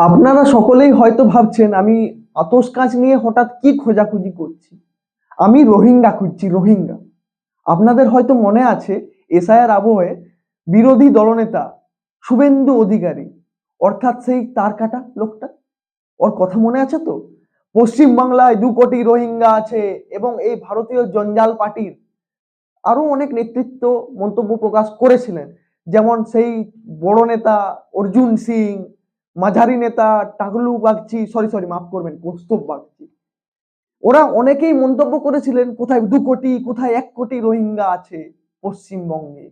আপনারা সকলেই হয়তো ভাবছেন আমি আতস কাজ নিয়ে হঠাৎ কি খোঁজাখুঁজি করছি। আমি রোহিঙ্গা খুঁজছি, রোহিঙ্গা। আপনাদের হয়তো মনে আছে এসআইআর আবহে বিরোধী দলনেতা শুভেন্দু অধিকারী, অর্থাৎ সেই তার কাটা লোকটা, ওর কথা মনে আছে তো? পশ্চিম বাংলায় 2 কোটি রোহিঙ্গা আছে এবং এই ভারতীয় জঞ্জাল পার্টির আরো অনেক নেতৃত্ব মন্তব্য প্রকাশ করেছিলেন, যেমন সেই বড় নেতা অর্জুন সিং, মাঝারি নেতা টাগলু বাগচি, সরি সরি মাফ করবেন, কৌস্তব বাগচি। ওরা অনেকেই মন্তব্য করেছিলেন কোথায় 2 কোটি, কোথায় 1 কোটি রোহিঙ্গা আছে পশ্চিমবঙ্গে।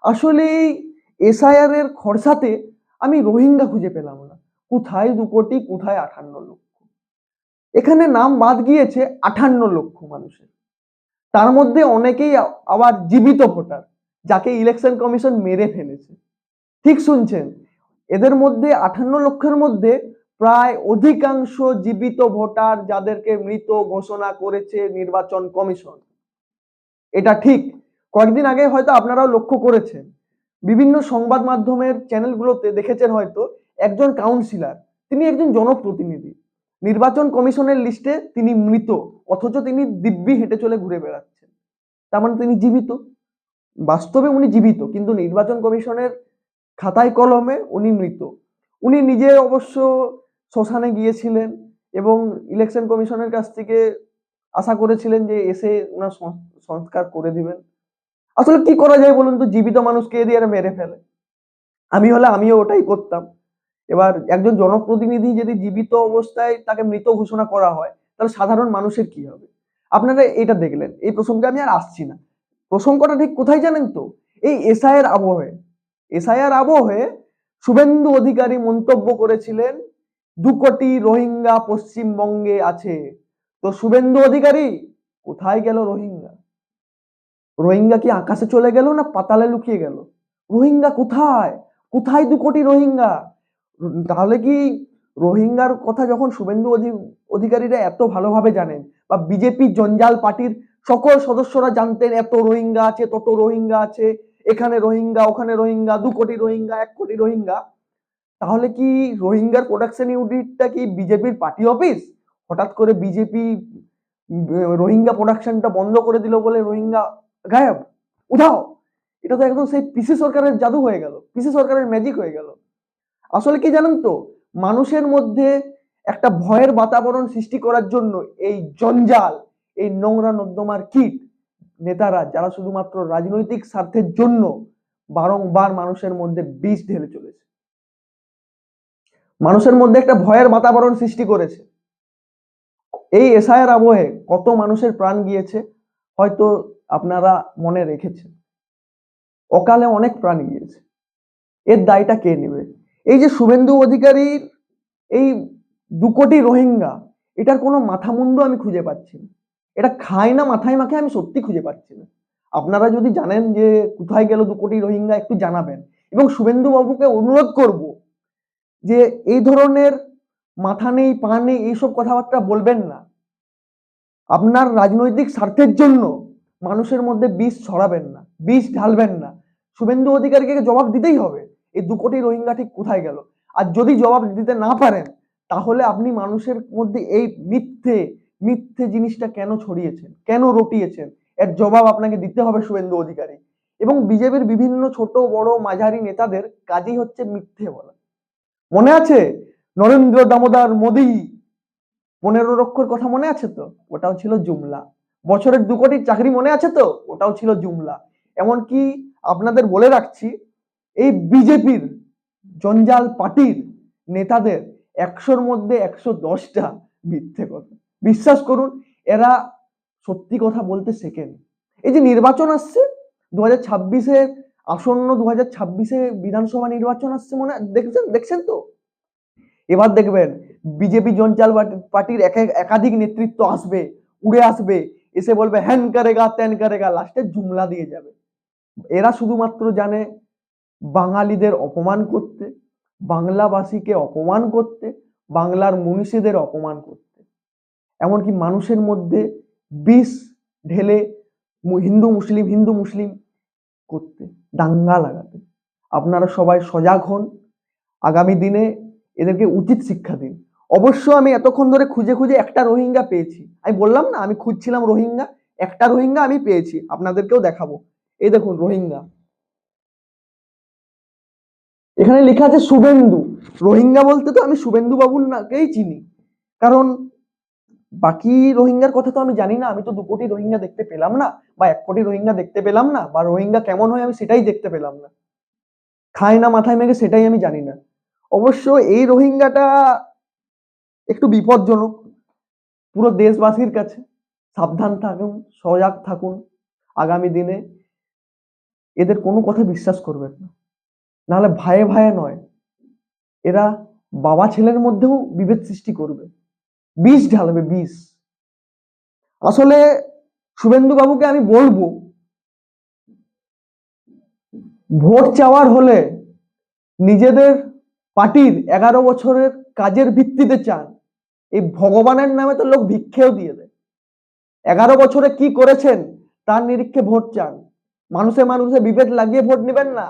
আসলে এসআইআর এর খরচাতে আমি রোহিঙ্গা খুঁজে পেলাম না। কোথায় 2 কোটি, কোথায় 58 লক্ষ। এখানে নাম বাদ গিয়েছে 58 লক্ষ মানুষের। তার মধ্যে অনেকেই আবার জীবিত ভোটার, যাকে ইলেকশন কমিশন মেরে ফেলেছে। ঠিক শুনছেন, এদের মধ্যে 58 লক্ষের মধ্যে প্রায় অধিকাংশ জীবিত ভোটার যাদেরকে মৃত ঘোষণা করেছে নির্বাচন কমিশন। এটা ঠিক। কয়েকদিন আগে হয়তো আপনারাও লক্ষ্য করেছেন, বিভিন্ন সংবাদ মাধ্যমের চ্যানেলগুলোতে দেখেছেন হয়তো, একজন কাউন্সিলর, তিনি একজন জনপ্রতিনিধি, নির্বাচন কমিশনের লিস্টে তিনি মৃত, অথচ তিনি দিব্যি হেঁটে চলে ঘুরে বেড়াচ্ছেন। তার মানে তিনি জীবিত। বাস্তবে উনি জীবিত, কিন্তু নির্বাচন কমিশনের খাতায় কলমে উনি মৃত। উনি নিজে অবশ্য শ্মশানে গিয়েছিলেন এবং ইলেকশন কমিশনের কাছ থেকে আশা করেছিলেন যে এসে ওনার সংস্কার করে দিবেন। আসলে কি করা যায় বলুন তো, জীবিত মানুষকে দিয়ে মেরে ফেলে। আমি হলে আমিও ওটাই করতাম। এবার একজন জনপ্রতিনিধি যদি জীবিত অবস্থায় তাকে মৃত ঘোষণা করা হয়, তাহলে সাধারণ মানুষের কি হবে? আপনারা এটা দেখলেন, এই প্রসঙ্গে আমি আর আসছি না। প্রসঙ্গটা ঠিক কোথায় জানেন তো? এই এসআইআর আবহে, এসআইআর আবহে শুভেন্দু অধিকারী মন্তব্য করেছিলেন 2 কোটি রোহিঙ্গা পশ্চিমবঙ্গে আছে। তো শুভেন্দু অধিকারী, কোথায় গেল রোহিঙ্গা? রোহিঙ্গা কি আকাশে চলে গেল না পাতালে লুকিয়ে গেল? রোহিঙ্গা কোথায়? কোথায় 2 কোটি রোহিঙ্গা? তাহলে কি রোহিঙ্গার কথা যখন শুভেন্দু অধিকারীরা এত ভালোভাবে জানেন, বা বিজেপি জঞ্জাল পার্টির সকল সদস্যরা জানতেন এত রোহিঙ্গা আছে, তত রোহিঙ্গা আছে, এখানে রোহিঙ্গা, ওখানে রোহিঙ্গা, 2 কোটি রোহিঙ্গা, 1 কোটি রোহিঙ্গা, তাহলে কি রোহিঙ্গার প্রোডাকশন ইউনিটটা কি বিজেপির পার্টি অফিস? হঠাৎ করে বিজেপি রোহিঙ্গা প্রোডাকশনটা বন্ধ করে দিল বলে রোহিঙ্গা গায়েব, উধাও? এটা তো একদম সেই পিসি সরকারের জাদু হয়ে গেল, পিসি সরকারের ম্যাজিক হয়ে গেল। আসলে কি জানেন তো, মানুষের মধ্যে একটা ভয়ের বাতাবরণ সৃষ্টি করার জন্য এই জঞ্জাল, এই নোংরা নর্দমার কীট নেতারা, যারা শুধুমাত্র রাজনৈতিক স্বার্থের জন্য বারংবার মানুষের মধ্যে বিষ ঢেলে চলেছে, মানুষের মধ্যে একটা ভয়ের বাতাবরণ সৃষ্টি করেছে। এই এসআইআর আবহে কত মানুষের প্রাণ গিয়েছে হয়তো আপনারা মনে রেখেছেন। অকালে অনেক প্রাণ গিয়েছে। এর দায়টা কে নেবে? এই যে শুভেন্দু অধিকারীর এই 2 কোটি রোহিঙ্গা, এটার কোনো মাথা মুন্ডু আমি খুঁজে পাচ্ছি না। এটা খায় না মাথায় মাখে, আমি সত্যি খুঁজে পাচ্ছি না। আপনারা যদি জানেন যে কোথায় গেল 2 কোটি রোহিঙ্গা, একটু জানাবেন। এবং শুভেন্দু বাবুকে অনুরোধ করব যে এই ধরনের মাথা নেই পা নেই এইসব কথাবার্তা বলবেন না। আপনার রাজনৈতিক স্বার্থের জন্য মানুষের মধ্যে বিষ ছড়াবেন না, বিষ ঢালবেন না। শুভেন্দু অধিকারীকে জবাব দিতেই হবে, এই 2 কোটি রোহিঙ্গা ঠিক কোথায় গেল। আর যদি জবাব দিতে না পারেন, তাহলে আপনি মানুষের মধ্যে এই মিথ্যে মিথ্যে জিনিসটা কেন ছড়িয়েছেন, কেন রটিয়েছেন, এর জবাব আপনাকে দিতে হবে শুভেন্দু অধিকারী। এবং বিজেপির বিভিন্ন ছোট বড় মাঝারি নেতাদের কাজই হচ্ছে মিথ্যে বলা। মনে আছে নরেন্দ্র দামোদর মোদী 15 লক্ষর কথা মনে আছে তো? ওটাও ছিল জুমলা। বছরের 2 কোটির চাকরি মনে আছে তো? ওটাও ছিল জুমলা। এমনকি আপনাদের বলে রাখছি, এই বিজেপির জঞ্জাল পার্টির নেতাদের 100-র মধ্যে 110টা মিথ্যে কথা। বিশ্বাস করুন, এরা সত্যি কথা বলতে শেখেনি। এই যে নির্বাচন আসছে 2026-এর, আসন্ন 2026-এ বিধানসভা নির্বাচন আসছে, মনে দেখছেন তো? এবার দেখবেন বিজেপি জঞ্জাল পার্টির একাধিক নেতৃত্ব আসবে, উড়ে আসবে, এসে বলবে হ্যান করেগা ত্যান করেগা, লাস্টে জুমলা দিয়ে যাবে। এরা শুধুমাত্র জানে বাঙালিদের অপমান করতে, বাংলাভাষীকে অপমান করতে, বাংলার মনীষীদের অপমান করতে, এমনকি মানুষের মধ্যে বিষ ঢেলে হিন্দু মুসলিম করতে, দাঙ্গা লাগাতে। আপনারা সবাই সজাগ হন। আগামী দিনে এদেরকে উচিত শিক্ষা দিন। অবশ্য আমি এতক্ষণ ধরে খুঁজে খুঁজে একটা রোহিঙ্গা পেয়েছি। আমি বললাম না আমি খুঁজছিলাম রোহিঙ্গা, একটা রোহিঙ্গা আমি পেয়েছি, আপনাদেরকেও দেখাবো। এই দেখুন রোহিঙ্গা, এখানে লেখা আছে শুভেন্দু। রোহিঙ্গা বলতে তো আমি শুভেন্দু বাবুর নাকেই চিনি, কারণ বাকি রোহিঙ্গার কথা তো আমি জানি না। আমি তো 2 কোটি রোহিঙ্গা দেখতে পেলাম না, বা 1 কোটি রোহিঙ্গা দেখতে পেলাম না, বা রোহিঙ্গা কেমন হয় আমি সেটাই দেখতে পেলাম না, খায় না মাথায় মেঘে সেটাই আমি জানি না। অবশ্য এই রোহিঙ্গাটা একটু বিপজ্জনক পুরো দেশবাসীর কাছে। সাবধান থাকুন, সজাগ থাকুন। আগামী দিনে এদের কোনো কথা বিশ্বাস করবেন না, নাহলে ভাইয়ে ভাইয়ে নয়, এরা বাবা ছেলের মধ্যেও বিভেদ সৃষ্টি করবে, বিষ ঢালবে, বিষ। আসলে শুভেন্দু বাবুকে আমি বলবো, ভোট চাওয়ার হলে নিজেদের পার্টির 11 বছরের কাজের ভিত্তিতে চান। এই ভগবানের নামে তো লোক ভিক্ষেও দিয়ে দেয়। 11 বছরে কি করেছেন তার নিরীক্ষে ভোট চান। মানুষে মানুষে বিভেদ লাগিয়ে ভোট নেবেন না,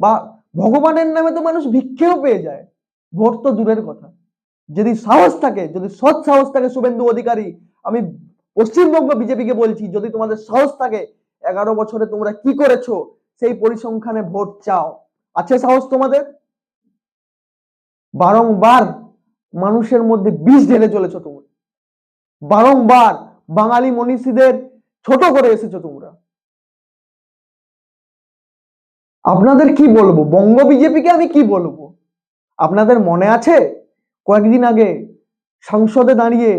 বা ভগবানের নামে তো মানুষ ভিক্ষেও পেয়ে যায়, ভোট তো দূরের কথা। যদি সাহস থাকে, যদি সৎ সাহস থাকে শুভেন্দু অধিকারী, আমি পশ্চিমবঙ্গ বিজেপিকে বলছি, যদি তোমাদের সাহস থাকে 11 বছরে তোমরা কি করেছো সেই পরিসংখ্যানে ভোট চাও। আছে সাহস তোমাদের? বারংবার মানুষের মধ্যে বিষ ঢেলে চলেছো তোমরা, বারংবার বাঙালি মনীষীদের ছোট করে এসেছো তোমরা। আপনাদের কি বলবো, বঙ্গ বিজেপিকে আমি কি বলবো? আপনাদের মনে আছে কয়েকদিন আগে সংসদে দাঁড়িয়ে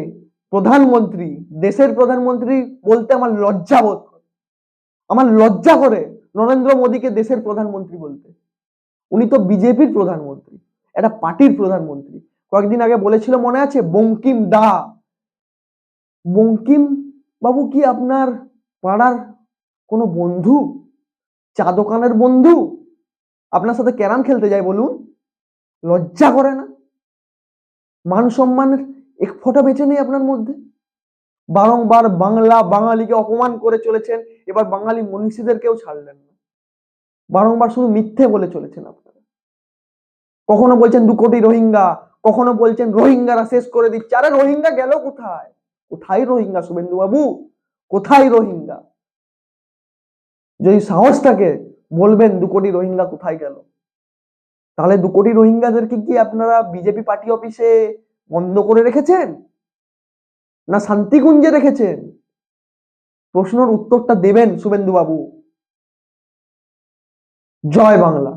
প্রধানমন্ত্রী, দেশের প্রধানমন্ত্রী বলতে আমার লজ্জা বোধ করে, আমার লজ্জা করে নরেন্দ্র মোদীকে দেশের প্রধানমন্ত্রী বলতে। উনি তো বিজেপির প্রধানমন্ত্রী, একটা পার্টির প্রধানমন্ত্রী। কয়েকদিন আগে বলেছিল মনে আছে, বঙ্কিম দা। বঙ্কিম বাবু কি আপনার পাড়ার কোনো বন্ধু, চা দোকানের বন্ধু? আপনার সাথে ক্যারাম খেলতে যায় বলুন? লজ্জা করে না? মান সম্মানের এক ফোঁটা বেঁচে নেই আপনার মধ্যে। বারংবার বাংলা বাঙালিকে অপমান করে চলেছেন, এবার বাঙালি মনীষীদেরকেও ছাড়লেন না। বারংবার শুধু মিথ্যে বলে চলেছেন আপনারা। কখনো বলছেন 2 কোটি রোহিঙ্গা, কখনো বলছেন রোহিঙ্গারা শেষ করে দিচ্ছে। আরে রোহিঙ্গা গেল কোথায়? কোথায় রোহিঙ্গা শুভেন্দু বাবু? কোথায় রোহিঙ্গা? যদি সাহস থাকে বলবেন 2 কোটি রোহিঙ্গা কোথায় গেল। তাহলে 2 কোটি রোহিঙ্গাদেরকে কি আপনারা বিজেপি পার্টি অফিসে বন্ধ করে রেখেছেন, না শান্তিকুঞ্জে রেখেছেন? প্রশ্নের উত্তরটা দেবেন শুভেন্দু বাবু। জয় বাংলা।